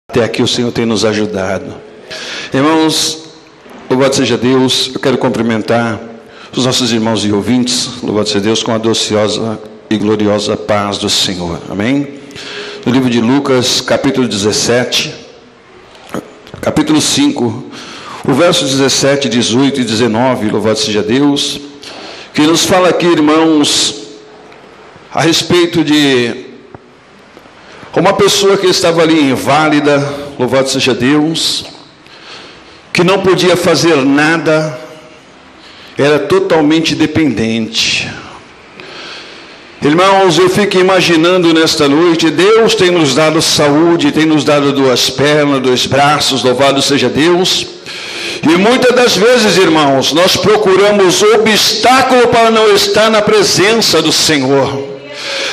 Até aqui o Senhor tem nos ajudado. Irmãos, louvado seja Deus. Eu quero cumprimentar os nossos irmãos e ouvintes, louvado seja Deus, com a dociosa e gloriosa paz do Senhor. Amém? No livro de Lucas, capítulo 17, capítulo 5, o verso 17, 18 e 19, louvado seja Deus, que nos fala aqui, irmãos, a respeito de uma pessoa que estava ali inválida, louvado seja Deus, que não podia fazer nada, era totalmente dependente. Irmãos, eu fico imaginando nesta noite, Deus tem nos dado saúde, tem nos dado 2 pernas, 2 braços, louvado seja Deus. E muitas das vezes, irmãos, nós procuramos obstáculo para não estar na presença do Senhor.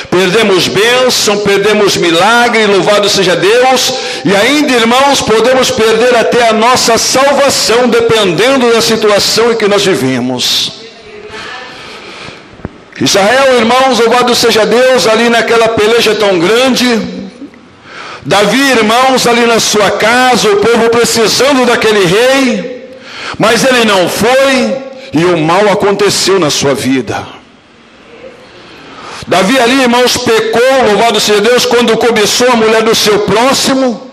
Perdemos bênção, perdemos milagre, louvado seja Deus, e ainda, irmãos, podemos perder até a nossa salvação, dependendo da situação em que nós vivemos. Israel, irmãos, louvado seja Deus, ali naquela peleja tão grande, Davi, irmãos, ali na sua casa, o povo precisando daquele rei, mas ele não foi, e o mal aconteceu na sua vida. Davi ali, irmãos, pecou, louvado seja Deus, quando cobiçou a mulher do seu próximo.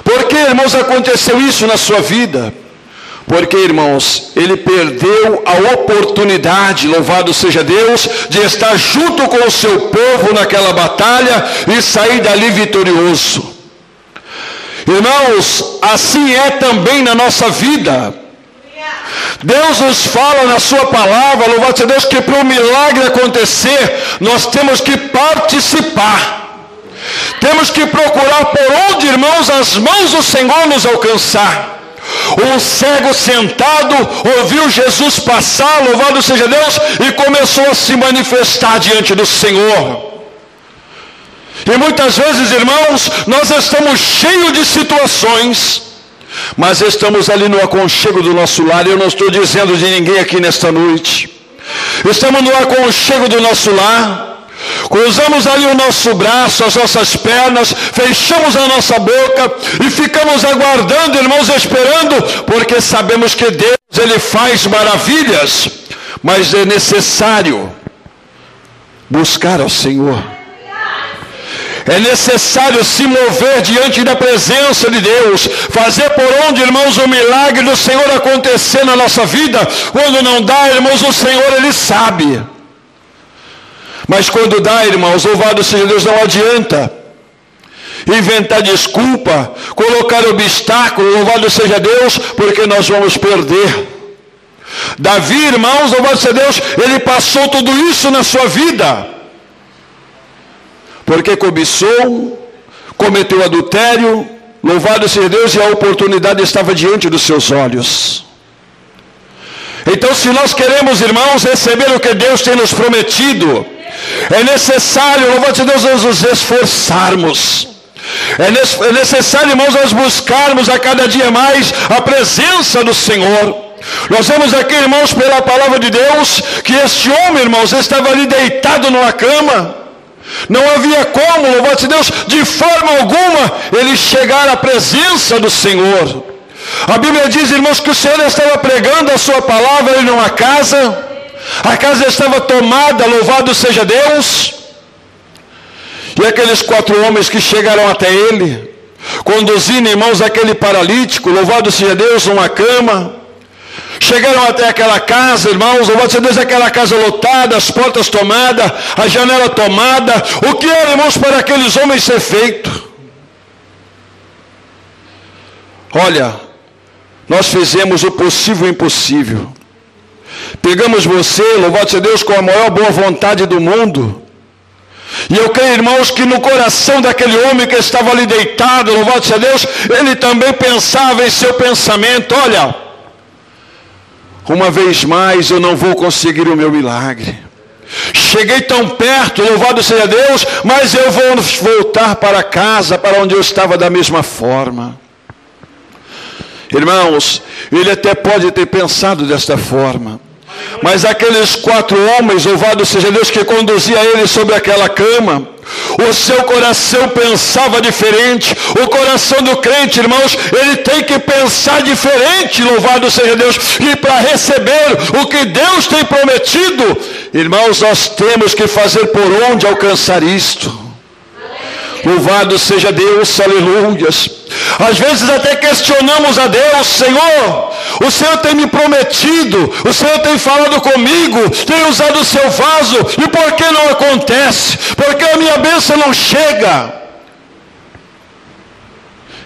Por que, irmãos, aconteceu isso na sua vida? Porque, irmãos, ele perdeu a oportunidade, louvado seja Deus, de estar junto com o seu povo naquela batalha e sair dali vitorioso. Irmãos, assim é também na nossa vida. Deus nos fala na sua palavra, louvado seja Deus, que para o milagre acontecer, nós temos que participar. Temos que procurar por onde, irmãos, as mãos do Senhor nos alcançar. Um cego sentado ouviu Jesus passar, louvado seja Deus, e começou a se manifestar diante do Senhor. E muitas vezes, irmãos, nós estamos cheios de situações, mas estamos ali no aconchego do nosso lar. Eu não estou dizendo de ninguém aqui nesta noite. Estamos no aconchego do nosso lar, cruzamos ali o nosso braço, as nossas pernas, fechamos a nossa boca e ficamos aguardando, irmãos, esperando, porque sabemos que Deus, Ele faz maravilhas, mas é necessário buscar ao Senhor. É necessário se mover diante da presença de Deus, fazer por onde, irmãos, o milagre do Senhor acontecer na nossa vida. Quando não dá, irmãos, o Senhor, Ele sabe. Mas quando dá, irmãos, louvado seja Deus, não adianta inventar desculpa, colocar obstáculo, louvado seja Deus, porque nós vamos perder. Davi, irmãos, louvado seja Deus, ele passou tudo isso na sua vida. Porque cobiçou, cometeu adultério, louvado seja Deus, e a oportunidade estava diante dos seus olhos. Então, se nós queremos, irmãos, receber o que Deus tem nos prometido, é necessário, louvado seja Deus, nos esforçarmos. É necessário, irmãos, nós buscarmos a cada dia mais a presença do Senhor. Nós vemos aqui, irmãos, pela palavra de Deus, que este homem, irmãos, estava ali deitado numa cama. Não havia como, louvado seja Deus, de forma alguma, ele chegar à presença do Senhor. A Bíblia diz, irmãos, que o Senhor estava pregando a sua palavra em uma casa. A casa estava tomada, louvado seja Deus. E aqueles 4 homens que chegaram até ele, conduzindo, irmãos, aquele paralítico, louvado seja Deus, numa cama. Chegaram até aquela casa, irmãos, louvado seja Deus, aquela casa lotada, as portas tomadas, a janela tomada. O que era, irmãos, para aqueles homens ser feito? Olha, nós fizemos o possível e o impossível. Pegamos você, louvado seja Deus, com a maior boa vontade do mundo. E eu creio, irmãos, que no coração daquele homem que estava ali deitado, louvado seja Deus, ele também pensava em seu pensamento: olha, uma vez mais eu não vou conseguir o meu milagre. Cheguei tão perto, louvado seja Deus, mas eu vou voltar para casa, para onde eu estava da mesma forma. Irmãos, ele até pode ter pensado desta forma, mas aqueles 4 homens, louvado seja Deus, que conduzia ele sobre aquela cama, O seu coração pensava diferente. O coração do crente, irmãos, ele tem que pensar diferente, louvado seja Deus. E para receber o que Deus tem prometido, irmãos, nós temos que fazer por onde alcançar isto. Louvado seja Deus, aleluias. Às vezes até questionamos a Deus: Senhor, o Senhor tem me prometido, o Senhor tem falado comigo, tem usado o seu vaso, e por que não acontece? Por que a minha bênção não chega?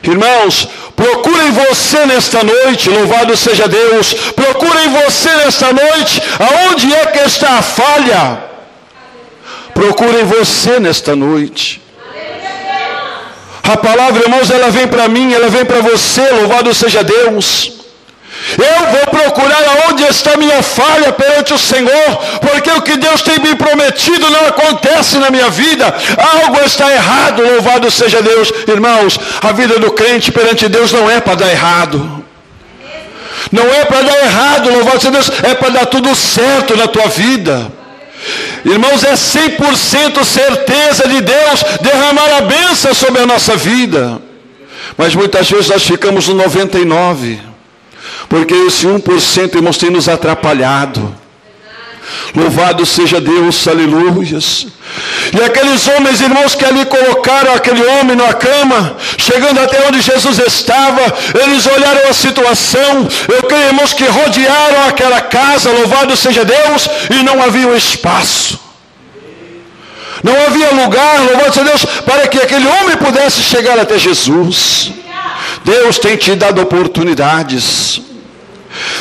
Irmãos, procurem você nesta noite, louvado seja Deus, procurem você nesta noite, aonde é que está a falha? Procurem você nesta noite. A palavra, irmãos, ela vem para mim, ela vem para você, louvado seja Deus. Eu vou procurar aonde está a minha falha perante o Senhor, porque o que Deus tem me prometido não acontece na minha vida. Algo está errado, louvado seja Deus. Irmãos, a vida do crente perante Deus não é para dar errado. Não é para dar errado, louvado seja Deus, é para dar tudo certo na tua vida. Irmãos, é 100% certeza de Deus derramar a bênção sobre a nossa vida. Mas muitas vezes nós ficamos no 99%, porque esse 1%, irmãos, tem nos atrapalhado. Louvado seja Deus, aleluias. E aqueles homens, irmãos, que ali colocaram aquele homem na cama, chegando até onde Jesus estava, eles olharam a situação. Eu creio, irmãos, que rodearam aquela casa, louvado seja Deus, e não havia um espaço. Não havia lugar, louvado seja Deus, para que aquele homem pudesse chegar até Jesus. Deus tem te dado oportunidades.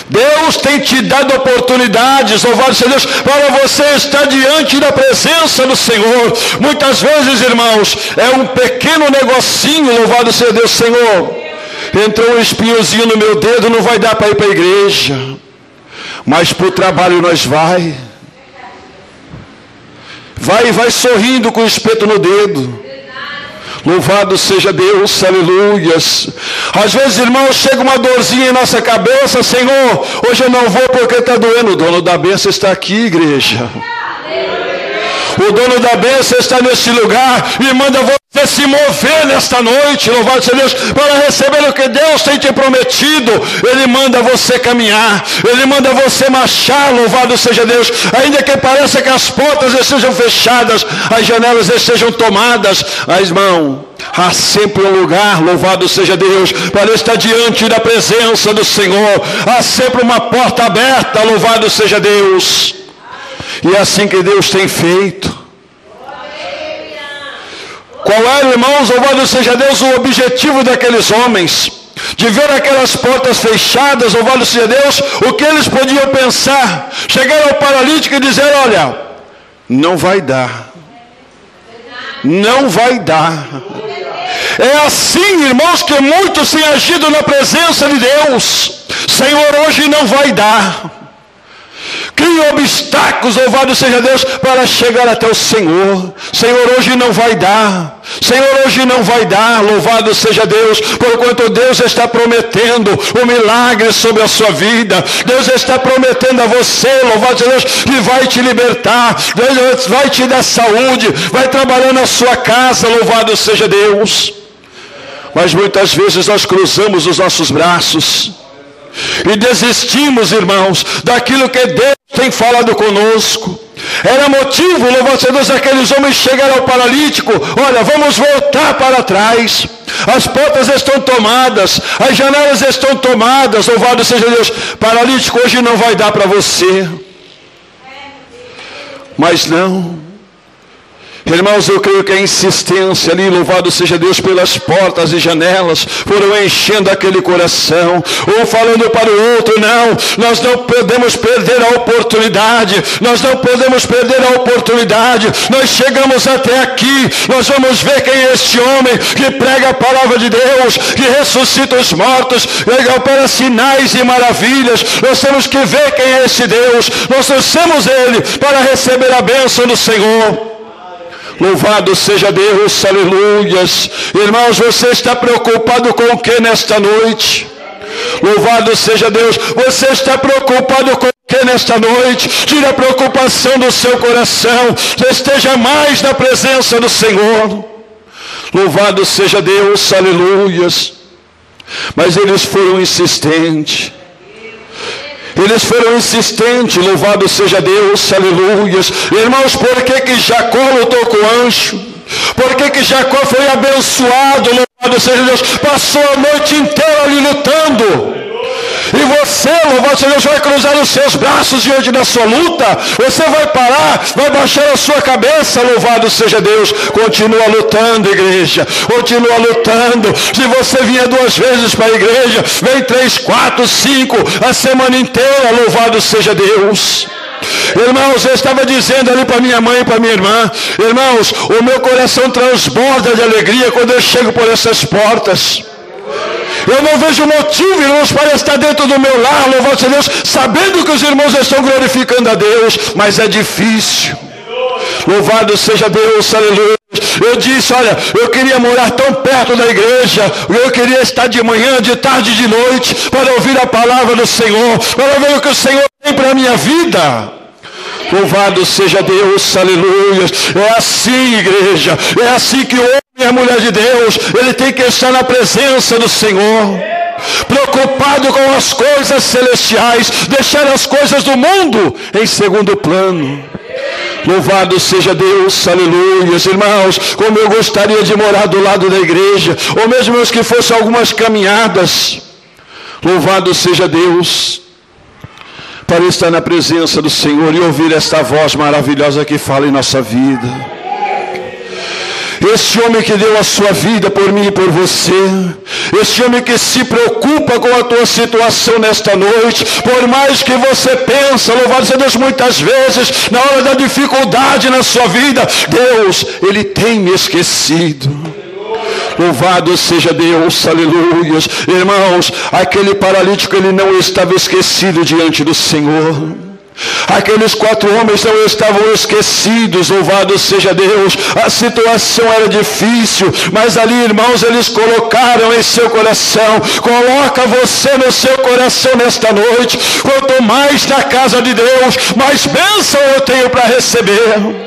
Deus tem te dado oportunidades, louvado seja Deus, para você estar diante da presença do Senhor. Muitas vezes, irmãos, é um pequeno negocinho, louvado seja Deus. Senhor, entrou um espinhozinho no meu dedo, não vai dar para ir para a igreja, mas para o trabalho nós vai sorrindo com o espeto no dedo. Louvado seja Deus, aleluias. Às vezes, irmãos, chega uma dorzinha em nossa cabeça: Senhor, hoje eu não vou porque está doendo. O dono da bênção está aqui, igreja. O dono da bênção está neste lugar e manda você se mover nesta noite, louvado seja Deus, para receber o que Deus tem te prometido. Ele manda você caminhar, Ele manda você marchar, louvado seja Deus. Ainda que pareça que as portas estejam fechadas, as janelas estejam tomadas, mas, irmão, há sempre um lugar, louvado seja Deus, para estar diante da presença do Senhor. Há sempre uma porta aberta, louvado seja Deus. E é assim que Deus tem feito. Qual era, irmãos, louvado seja Deus, o objetivo daqueles homens? De ver aquelas portas fechadas, louvado seja Deus, o que eles podiam pensar? Chegar ao paralítico e dizer: olha, não vai dar. Não vai dar. É assim, irmãos, que muitos têm agido na presença de Deus. Senhor, hoje não vai dar. Cria obstáculos, louvado seja Deus, para chegar até o Senhor. Senhor, hoje não vai dar. Senhor, hoje não vai dar, louvado seja Deus, porquanto Deus está prometendo um milagre sobre a sua vida. Deus está prometendo a você, louvado seja Deus, que vai te libertar. Deus vai te dar saúde, vai trabalhar na sua casa, louvado seja Deus. Mas muitas vezes nós cruzamos os nossos braços e desistimos, irmãos, daquilo que Deus tem falado conosco. Era motivo, louvado seja Deus, aqueles homens chegaram ao paralítico: olha, vamos voltar para trás. As portas estão tomadas, as janelas estão tomadas, louvado seja Deus. Paralítico, hoje não vai dar para você. Mas não. Irmãos, eu creio que a insistência ali, louvado seja Deus, pelas portas e janelas, foram enchendo aquele coração, um falando para o outro: não, nós não podemos perder a oportunidade, nós não podemos perder a oportunidade, nós chegamos até aqui, nós vamos ver quem é este homem que prega a palavra de Deus, que ressuscita os mortos, que opera sinais e maravilhas. Nós temos que ver quem é esse Deus, nós trouxemos Ele para receber a bênção do Senhor. Louvado seja Deus, aleluias. Irmãos, você está preocupado com o que nesta noite? Louvado seja Deus. Você está preocupado com Que nesta noite, tire a preocupação do seu coração, esteja mais na presença do Senhor. Louvado seja Deus, aleluias. Mas eles foram insistentes. Louvado seja Deus, aleluias. Irmãos, por que Jacó lutou com o anjo? Por que Jacó foi abençoado? Louvado seja Deus. Passou a noite inteira ali lutando. E você, louvado seja Deus, vai cruzar os seus braços diante da sua luta. Você vai parar, vai baixar a sua cabeça. Louvado seja Deus. Continua lutando, igreja. Continua lutando. Se você vinha 2 vezes para a igreja, vem 3, 4, 5, a semana inteira. Louvado seja Deus. Irmãos, eu estava dizendo ali para minha mãe e para minha irmã, irmãos, o meu coração transborda de alegria quando eu chego por essas portas. Eu não vejo motivo, irmãos, para estar dentro do meu lar, louvado seja Deus, sabendo que os irmãos estão glorificando a Deus, mas é difícil. Louvado seja Deus, aleluia. Eu disse, olha, eu queria morar tão perto da igreja, eu queria estar de manhã, de tarde, de noite, para ouvir a palavra do Senhor, para ver o que o Senhor tem para a minha vida. Louvado seja Deus, aleluia. É assim, igreja, é assim que o homem e a mulher de Deus, ele tem que estar na presença do Senhor, preocupado com as coisas celestiais, deixar as coisas do mundo em segundo plano. Louvado seja Deus, aleluia. Irmãos, como eu gostaria de morar do lado da igreja, ou mesmo que fossem algumas caminhadas. Louvado seja Deus, para estar na presença do Senhor e ouvir esta voz maravilhosa que fala em nossa vida. Esse homem que deu a sua vida por mim e por você, esse homem que se preocupa com a tua situação nesta noite, por mais que você pensa, louvado seja Deus, muitas vezes, na hora da dificuldade na sua vida, Deus, Ele tem me esquecido. Louvado seja Deus, aleluia. Irmãos, aquele paralítico, ele não estava esquecido diante do Senhor. Aqueles 4 homens não estavam esquecidos, louvado seja Deus. A situação era difícil, mas ali, irmãos, eles colocaram em seu coração. Coloca você no seu coração nesta noite. Quanto mais na casa de Deus, mais bênção eu tenho para receber.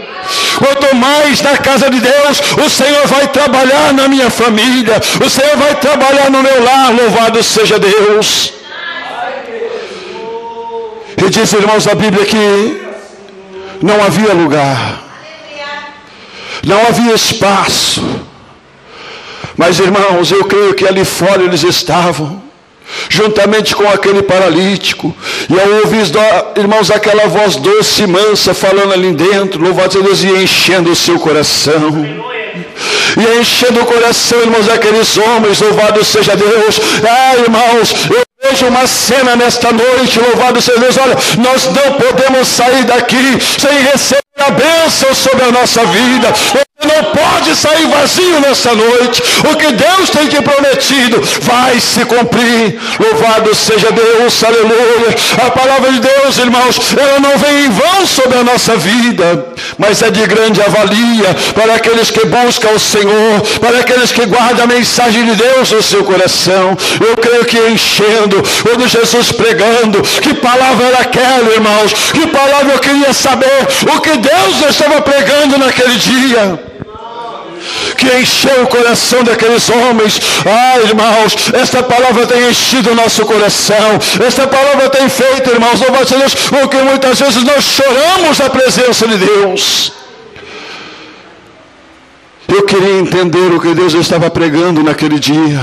Quanto mais na casa de Deus, o Senhor vai trabalhar na minha família, o Senhor vai trabalhar no meu lar, louvado seja Deus. E diz, irmãos, a Bíblia que não havia lugar, não havia espaço. Mas, irmãos, eu creio que ali fora eles estavam, juntamente com aquele paralítico. E ao ouvir, irmãos, aquela voz doce e mansa falando ali dentro, louvado seja Deus, ia enchendo o seu coração. Ia enchendo o coração, irmãos, daqueles homens, louvado seja Deus. Ah, irmãos, eu vejo uma cena nesta noite, louvado seja Deus. Olha, nós não podemos sair daqui sem receber a bênção sobre a nossa vida. Você não pode sair vazio nessa noite. O que Deus tem te prometido vai se cumprir. Louvado seja Deus, aleluia. A palavra de Deus, irmãos, ela não vem em vão sobre a nossa vida, mas é de grande avalia para aqueles que buscam o Senhor, para aqueles que guardam a mensagem de Deus no seu coração. Eu creio que enchendo, quando Jesus pregando, que palavra era aquela, irmãos? Que palavra eu queria saber? O que Deus estava pregando naquele dia, que encheu o coração daqueles homens. Ah, irmãos, esta palavra tem enchido o nosso coração. Esta palavra tem feito, irmãos, louvado seja Deus, porque muitas vezes nós choramos na presença de Deus. Eu queria entender o que Deus estava pregando naquele dia,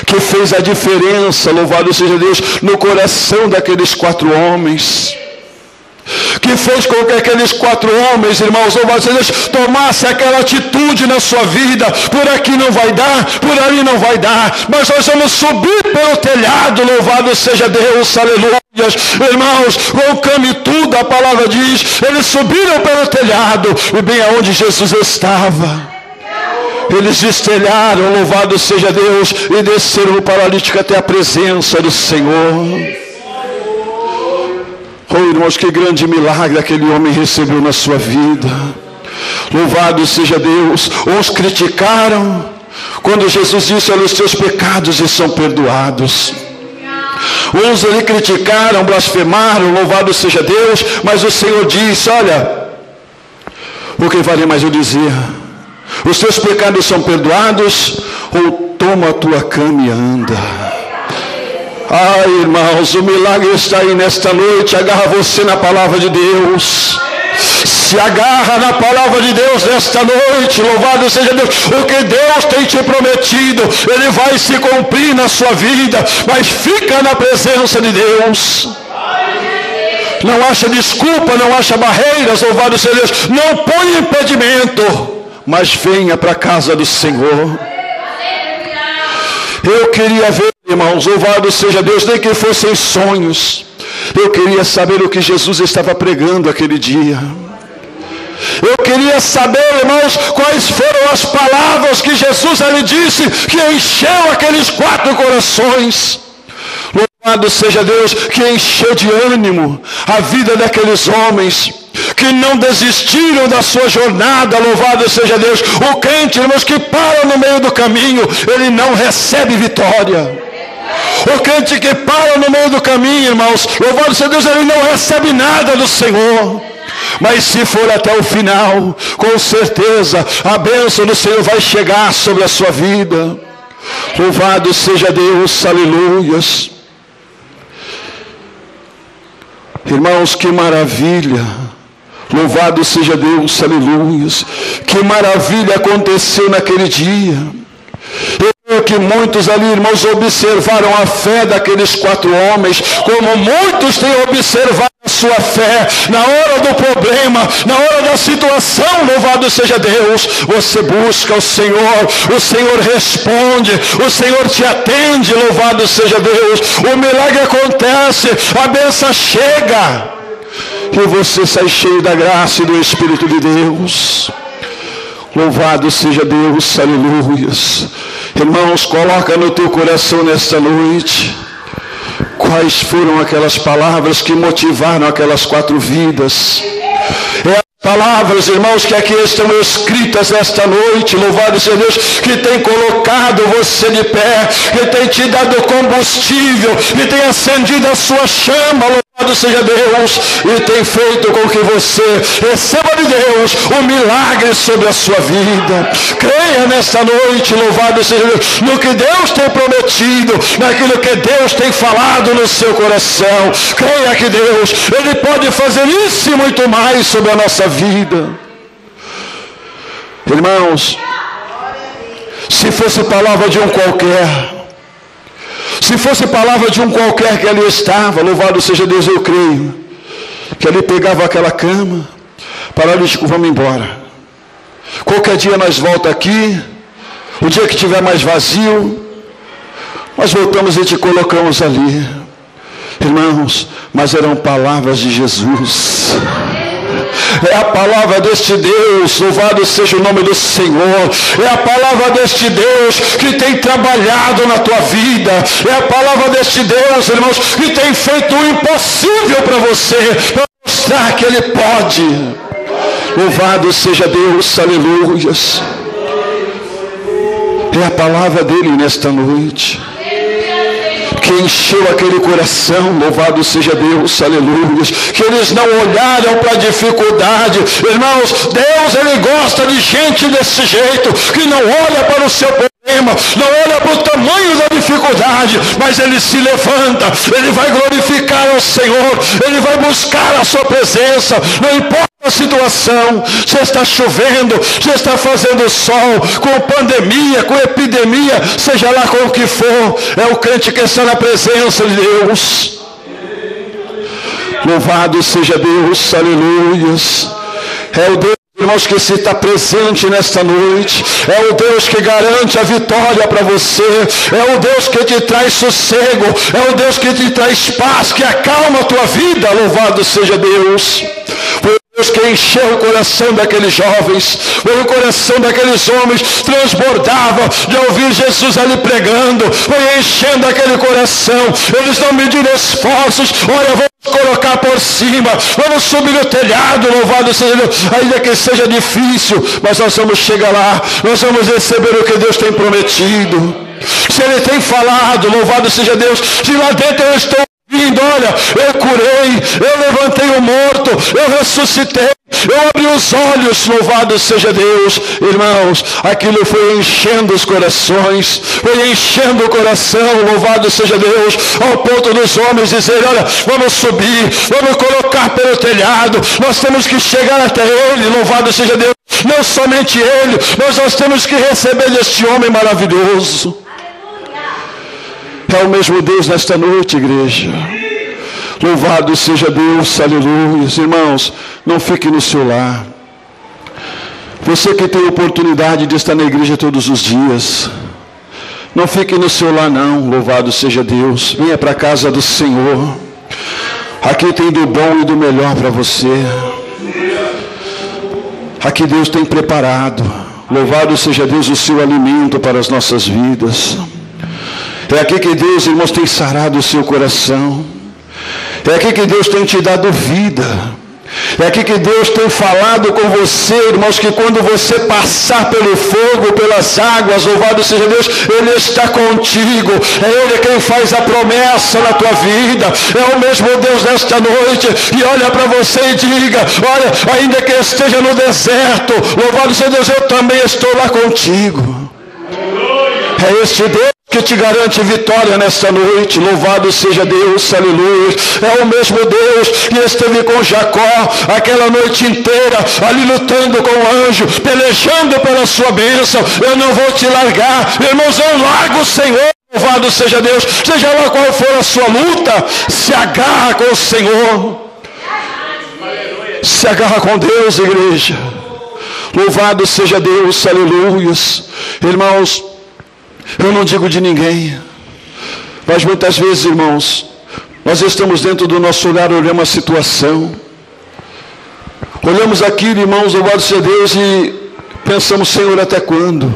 que fez a diferença, louvado seja Deus, no coração daqueles 4 homens. Que fez com que aqueles 4 homens, irmãos, louvado seja Deus, tomasse aquela atitude na sua vida. Por aqui não vai dar, por ali não vai dar, mas nós vamos subir pelo telhado, louvado seja Deus, aleluia. Irmãos, com o cano e tudo, a palavra diz, eles subiram pelo telhado, e bem aonde Jesus estava, eles destelharam, louvado seja Deus, e desceram o paralítico até a presença do Senhor. Oh, irmãos, que grande milagre aquele homem recebeu na sua vida. Louvado seja Deus. Uns criticaram quando Jesus disse: olha, os teus pecados são perdoados. Uns lhe criticaram, blasfemaram, louvado seja Deus, mas o Senhor disse, olha, o que vale mais eu dizer? Os teus pecados são perdoados, ou toma a tua cama e anda. Ai, irmãos, o milagre está aí nesta noite. Agarra você na palavra de Deus. Se agarra na palavra de Deus nesta noite. Louvado seja Deus. O que Deus tem te prometido, Ele vai se cumprir na sua vida. Mas fica na presença de Deus. Não acha desculpa, não acha barreiras. Louvado seja Deus. Não põe impedimento, mas venha para a casa do Senhor. Eu queria ver, irmãos, louvado seja Deus, nem que fossem sonhos. Eu queria saber o que Jesus estava pregando aquele dia. Eu queria saber, irmãos, quais foram as palavras que Jesus lhe disse, que encheu aqueles 4 corações. Louvado seja Deus, que encheu de ânimo a vida daqueles homens que não desistiram da sua jornada. Louvado seja Deus. O crente, irmãos, que para no meio do caminho, ele não recebe vitória. O crente que para no meio do caminho, irmãos, louvado seja Deus, ele não recebe nada do Senhor. Mas se for até o final, com certeza a bênção do Senhor vai chegar sobre a sua vida. Louvado seja Deus, aleluias. Irmãos, que maravilha. Louvado seja Deus, aleluias. Que maravilha aconteceu naquele dia. Eu creio que muitos ali, irmãos, observaram a fé daqueles 4 homens, como muitos têm observado a sua fé na hora do problema, na hora da situação. Louvado seja Deus. Você busca o Senhor responde, o Senhor te atende. Louvado seja Deus. O milagre acontece, a bênção chega, e você sai cheio da graça e do Espírito de Deus. Louvado seja Deus, aleluias. Irmãos, coloca no teu coração nesta noite, quais foram aquelas palavras que motivaram aquelas 4 vidas. Palavras, irmãos, que aqui estão escritas nesta noite. Louvado seja Deus, que tem colocado você de pé, que tem te dado combustível, que tem acendido a sua chama. Louvado seja Deus, e tem feito com que você receba de Deus um milagre sobre a sua vida. Creia nesta noite, louvado seja Deus, no que Deus tem prometido, naquilo que Deus tem falado no seu coração. Creia que Deus, Ele pode fazer isso e muito mais sobre a nossa vida. Irmãos, se fosse palavra de um qualquer, se fosse palavra de um qualquer que ali estava, louvado seja Deus, eu creio que ele pegava aquela cama, paralítico, vamos embora. Qualquer dia nós voltamos aqui, o dia que estiver mais vazio, nós voltamos e te colocamos ali. Irmãos, mas eram palavras de Jesus. É a palavra deste Deus, louvado seja o nome do Senhor. É a palavra deste Deus que tem trabalhado na tua vida. É a palavra deste Deus, irmãos, que tem feito o impossível para você, para mostrar que Ele pode. Louvado seja Deus, aleluias. É a palavra dele nesta noite que encheu aquele coração. Louvado seja Deus, aleluia. Que eles não olharam para a dificuldade. Irmãos, Deus, Ele gosta de gente desse jeito, que não olha para o seu problema, não olha para o tamanho da dificuldade, mas Ele se levanta, Ele vai glorificar ao Senhor, Ele vai buscar a sua presença, não importa a situação, se está chovendo, se está fazendo sol, com pandemia, com epidemia, seja lá com o que for, é o crente que está na presença de Deus. Louvado seja Deus, aleluias. É o Deus, irmãos, que se está presente nesta noite. É o Deus que garante a vitória para você. É o Deus que te traz sossego. É o Deus que te traz paz, que acalma a tua vida. Louvado seja Deus. Foi Deus que encheu o coração daqueles jovens. Foi o coração daqueles homens transbordava de ouvir Jesus ali pregando. Foi enchendo aquele coração. Eles não mediram esforços. Olha, vamos colocar por cima, vamos subir no telhado, louvado seja Deus, ainda que seja difícil, mas nós vamos chegar lá, nós vamos receber o que Deus tem prometido. Se Ele tem falado, louvado seja Deus, se lá dentro eu estou dizendo: olha, eu curei, eu levantei o morto, eu ressuscitei, eu abri os olhos, louvado seja Deus. Irmãos, aquilo foi enchendo os corações, foi enchendo o coração, louvado seja Deus, ao ponto dos homens dizerem: olha, vamos subir, vamos colocar pelo telhado, nós temos que chegar até ele, louvado seja Deus. Não somente ele, mas nós temos que receber deste homem maravilhoso. É o mesmo Deus nesta noite, igreja. Louvado seja Deus, aleluia. Irmãos, não fique no seu lar. Você que tem oportunidade de estar na igreja todos os dias, não fique no seu lar não, louvado seja Deus. Venha para a casa do Senhor. Aqui tem do bom e do melhor para você. Aqui Deus tem preparado, louvado seja Deus, o seu alimento para as nossas vidas. É aqui que Deus, irmãos, tem sarado o seu coração. É aqui que Deus tem te dado vida. É aqui que Deus tem falado com você, irmãos, que quando você passar pelo fogo, pelas águas, louvado seja Deus, Ele está contigo. É Ele quem faz a promessa na tua vida. É o mesmo Deus nesta noite, e olha para você e diga: olha, ainda que eu esteja no deserto, louvado seja Deus, eu também estou lá contigo. É este Deus que te garante vitória nesta noite, louvado seja Deus, aleluia. É o mesmo Deus que esteve com Jacó aquela noite inteira, ali lutando com o anjo, pelejando pela sua bênção. Eu não vou te largar, irmãos, eu largo o Senhor, louvado seja Deus. Seja lá qual for a sua luta, se agarra com o Senhor, se agarra com Deus, igreja. Louvado seja Deus, aleluia. Irmãos, eu não digo de ninguém, mas muitas vezes, irmãos, nós estamos dentro do nosso olhar, olhamos a situação, olhamos aquilo, irmãos, louvado seja Deus, e pensamos: Senhor, até quando?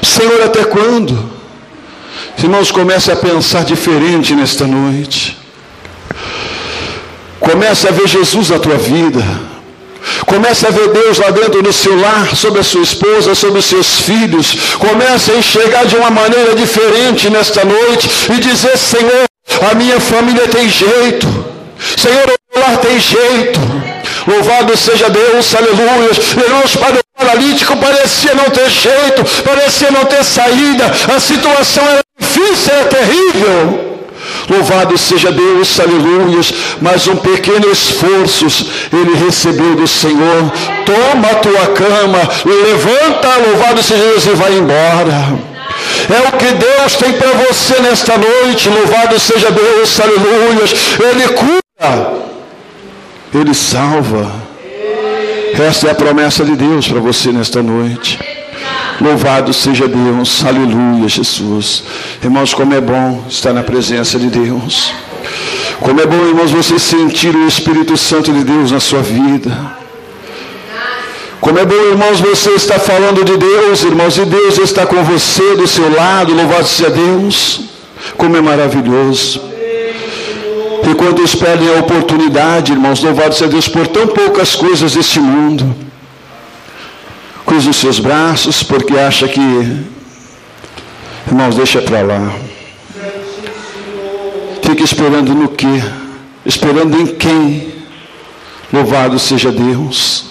Senhor, até quando? Irmãos, comece a pensar diferente nesta noite. Comece a ver Jesus na tua vida. Comece a ver Deus lá dentro do seu lar, sobre a sua esposa, sobre os seus filhos. Comece a enxergar de uma maneira diferente nesta noite e dizer: Senhor, a minha família tem jeito. Senhor, o meu lar tem jeito. Louvado seja Deus, aleluia. Irmãos, para o paralítico parecia não ter jeito, parecia não ter saída. A situação era difícil, era terrível. Louvado seja Deus, aleluia. Mas um pequeno esforço ele recebeu do Senhor. Toma a tua cama, levanta, louvado seja Deus, e vai embora. É o que Deus tem para você nesta noite, louvado seja Deus, aleluia. Ele cura, Ele salva. Esta é a promessa de Deus para você nesta noite. Louvado seja Deus, aleluia, Jesus. Irmãos, como é bom estar na presença de Deus. Como é bom, irmãos, você sentir o Espírito Santo de Deus na sua vida. Como é bom, irmãos, você estar falando de Deus, irmãos, e Deus está com você, do seu lado, louvado seja Deus. Como é maravilhoso. E quando perdem a oportunidade, irmãos, louvado seja Deus, por tão poucas coisas deste mundo, cruza os seus braços, porque acha que, irmãos, deixa para lá. Fica esperando no quê? Esperando em quem? Louvado seja Deus.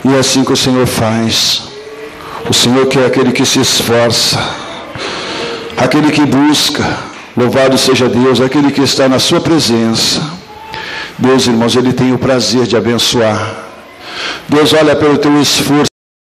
E é assim que o Senhor faz. O Senhor quer aquele que se esforça, aquele que busca. Louvado seja Deus, aquele que está na sua presença. Deus, irmãos, Ele tem o prazer de abençoar. Deus olha pelo teu esforço.